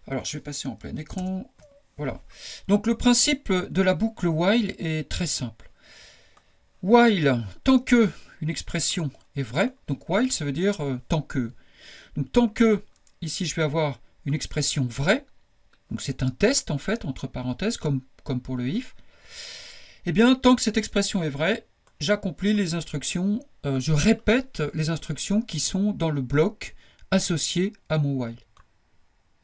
Alors, je vais passer en plein écran. Voilà. Donc, le principe de la boucle while est très simple. While, tant que une expression est vraie, donc while, ça veut dire tant que. Donc, tant que, ici, je vais avoir une expression vraie, donc c'est un test, en fait, entre parenthèses, comme pour le if, eh bien, tant que cette expression est vraie, j'accomplis les instructions, je répète les instructions qui sont dans le bloc associé à mon while.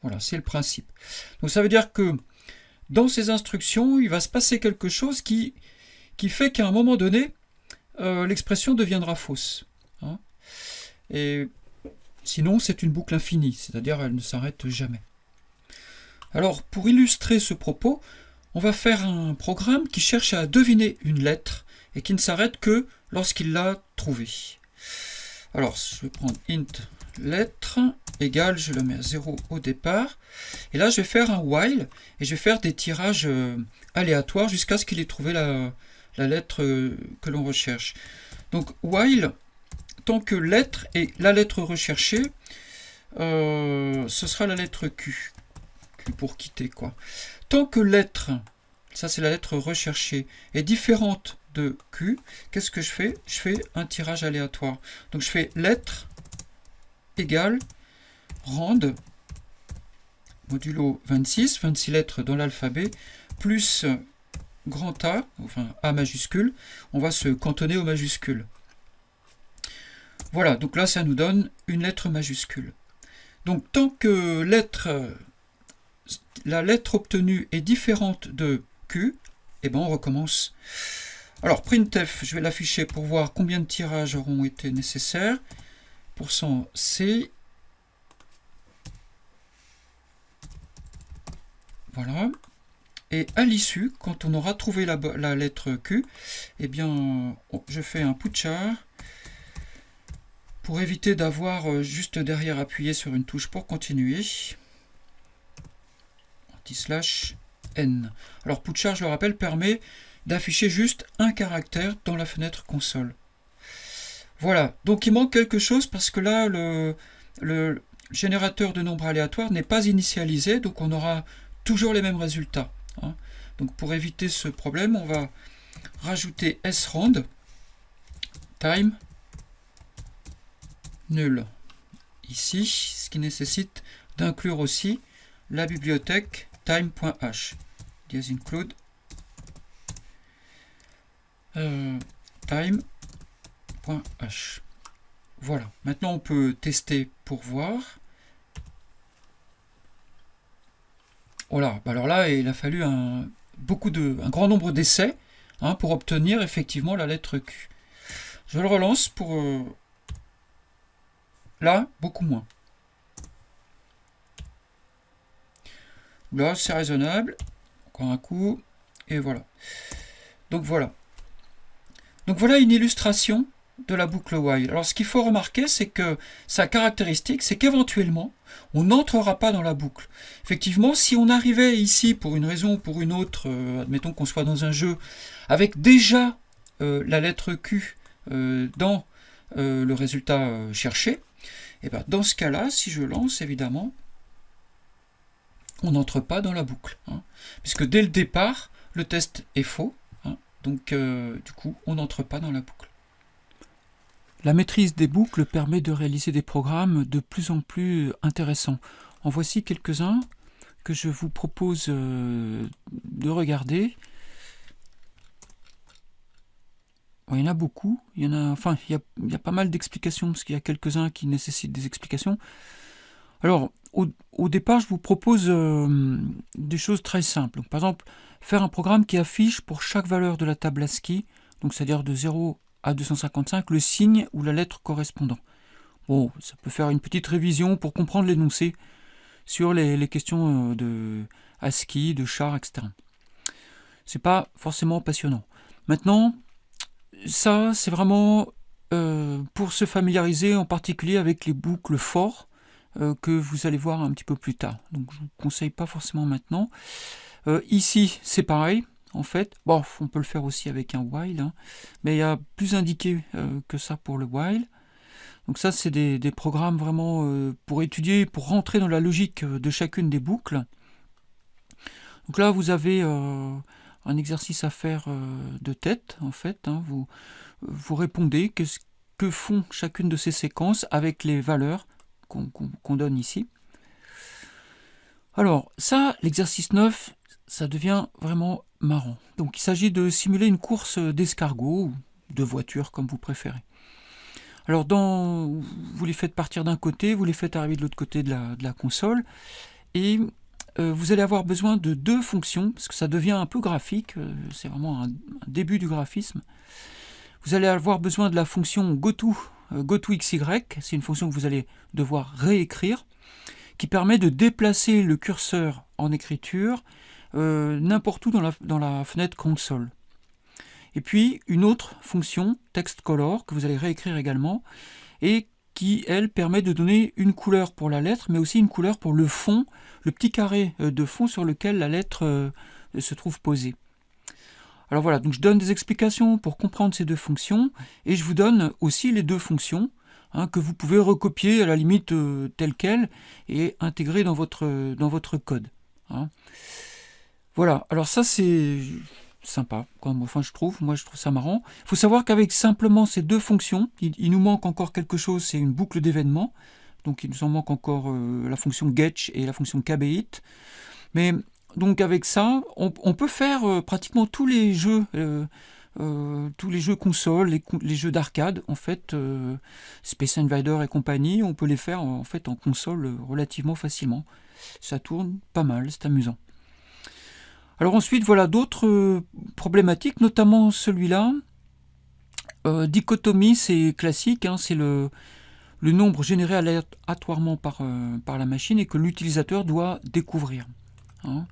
Voilà, c'est le principe. Donc ça veut dire que dans ces instructions, il va se passer quelque chose qui fait qu'à un moment donné, l'expression deviendra fausse. Hein. Et sinon, c'est une boucle infinie, c'est-à-dire elle ne s'arrête jamais. Alors, pour illustrer ce propos, on va faire un programme qui cherche à deviner une lettre et qui ne s'arrête que lorsqu'il l'a trouvée. Alors, je vais prendre int lettre égale, je le mets à 0 au départ. Et là, je vais faire un while et je vais faire des tirages aléatoires jusqu'à ce qu'il ait trouvé la lettre que l'on recherche. Donc, while, tant que lettre est la lettre recherchée, ce sera la lettre Q. Q pour quitter, quoi. Tant que lettre, ça c'est la lettre recherchée, est différente de Q, qu'est-ce que je fais? Je fais un tirage aléatoire. Donc je fais lettre égale rand modulo 26, 26 lettres dans l'alphabet, plus grand A, enfin A majuscule, on va se cantonner aux majuscules. Voilà, donc là ça nous donne une lettre majuscule. Donc tant que la lettre obtenue est différente de Q, et ben on recommence. Alors printf, je vais l'afficher pour voir combien de tirages auront été nécessaires. %C. Voilà. Et à l'issue, quand on aura trouvé la lettre Q, eh bien, je fais un putchar pour éviter d'avoir juste derrière appuyé sur une touche pour continuer. /n. Alors putchar, je le rappelle, permet d'afficher juste un caractère dans la fenêtre console. Voilà, donc il manque quelque chose parce que là, le générateur de nombres aléatoires n'est pas initialisé, donc on aura toujours les mêmes résultats. Hein. Donc pour éviter ce problème, on va rajouter srand time nul ici, ce qui nécessite d'inclure aussi la bibliothèque time.h. include time.h. Voilà. Maintenant, on peut tester pour voir. Voilà. Alors là, il a fallu un grand nombre d'essais pour obtenir effectivement la lettre Q. Je le relance pour... là, beaucoup moins. Là, c'est raisonnable. Encore un coup. Et voilà. Donc voilà une illustration de la boucle while. Alors ce qu'il faut remarquer, c'est que sa caractéristique, c'est qu'éventuellement, on n'entrera pas dans la boucle. Effectivement, si on arrivait ici pour une raison ou pour une autre, admettons qu'on soit dans un jeu, avec déjà la lettre Q dans le résultat cherché, et ben dans ce cas-là, si je lance, évidemment, on n'entre pas dans la boucle. Puisque dès le départ, le test est faux. Donc, du coup, on n'entre pas dans la boucle. La maîtrise des boucles permet de réaliser des programmes de plus en plus intéressants. En voici quelques-uns que je vous propose de regarder. Bon, il y en a beaucoup. Il y a pas mal d'explications, parce qu'il y a quelques-uns qui nécessitent des explications. Alors, au départ, je vous propose des choses très simples. Donc, par exemple, faire un programme qui affiche pour chaque valeur de la table ASCII, donc c'est-à-dire de 0 à 255, le signe ou la lettre correspondant. Bon, ça peut faire une petite révision pour comprendre l'énoncé sur les questions de ASCII, de char, etc. C'est pas forcément passionnant. Maintenant, ça, c'est vraiment pour se familiariser en particulier avec les boucles for, que vous allez voir un petit peu plus tard. Donc je ne vous conseille pas forcément maintenant. Ici, c'est pareil, en fait. Bon, on peut le faire aussi avec un while, mais il y a plus indiqué que ça pour le while. Donc ça, c'est des programmes vraiment pour étudier, pour rentrer dans la logique de chacune des boucles. Donc là, vous avez un exercice à faire de tête, en fait. Hein. Vous répondez que font chacune de ces séquences avec les valeurs qu'on donne ici. Alors, ça, l'exercice 9, ça devient vraiment marrant. Donc, il s'agit de simuler une course d'escargot ou de voiture, comme vous préférez. Alors, vous les faites partir d'un côté, vous les faites arriver de l'autre côté de la console, et vous allez avoir besoin de 2 fonctions, parce que ça devient un peu graphique, c'est vraiment un début du graphisme. Vous allez avoir besoin de la fonction goToXY, c'est une fonction que vous allez devoir réécrire, qui permet de déplacer le curseur en écriture n'importe où dans la fenêtre console. Et puis une autre fonction, textColor, que vous allez réécrire également, et qui, elle, permet de donner une couleur pour la lettre, mais aussi une couleur pour le fond, le petit carré de fond sur lequel la lettre se trouve posée. Alors voilà, donc je donne des explications pour comprendre ces 2 fonctions, et je vous donne aussi les 2 fonctions, que vous pouvez recopier à la limite telle quelle et intégrer dans votre code. Hein. Voilà, alors ça c'est sympa, enfin moi je trouve ça marrant. Il faut savoir qu'avec simplement ces 2 fonctions, il nous manque encore quelque chose, c'est une boucle d'événements. Donc il nous en manque encore la fonction getch et la fonction kbit. Mais donc avec ça, on peut faire pratiquement tous les jeux consoles, les jeux d'arcade, en fait, Space Invader et compagnie, on peut les faire en fait en console relativement facilement. Ça tourne pas mal, c'est amusant. Alors ensuite, voilà d'autres problématiques, notamment celui-là. Dichotomie, c'est classique, hein, c'est le nombre généré aléatoirement par la machine et que l'utilisateur doit découvrir. Hein.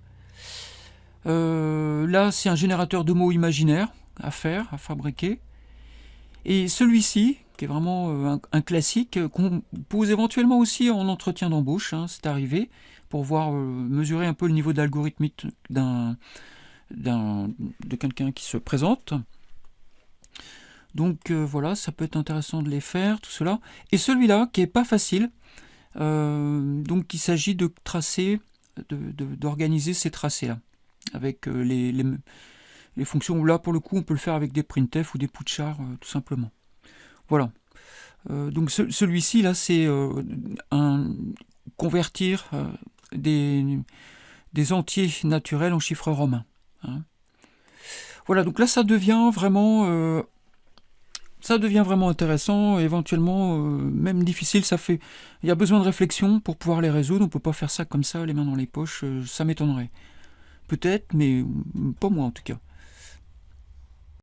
Là, c'est un générateur de mots imaginaires à fabriquer. Et celui-ci, qui est vraiment un classique, qu'on pose éventuellement aussi en entretien d'embauche, hein, c'est arrivé, pour mesurer un peu le niveau d'algorithmique de quelqu'un qui se présente. Donc voilà, ça peut être intéressant de les faire, tout cela. Et celui-là, qui n'est pas facile, donc il s'agit de tracer, d'organiser ces tracés-là, avec les fonctions où là, pour le coup, on peut le faire avec des printf ou des putchar, tout simplement. Voilà. Donc celui-ci, là, c'est convertir des entiers naturels en chiffres romains. Hein. Voilà, donc là, ça devient vraiment intéressant, éventuellement même difficile. Il y a besoin de réflexion pour pouvoir les résoudre. On ne peut pas faire ça comme ça, les mains dans les poches. Ça m'étonnerait. Peut-être, mais pas moi en tout cas.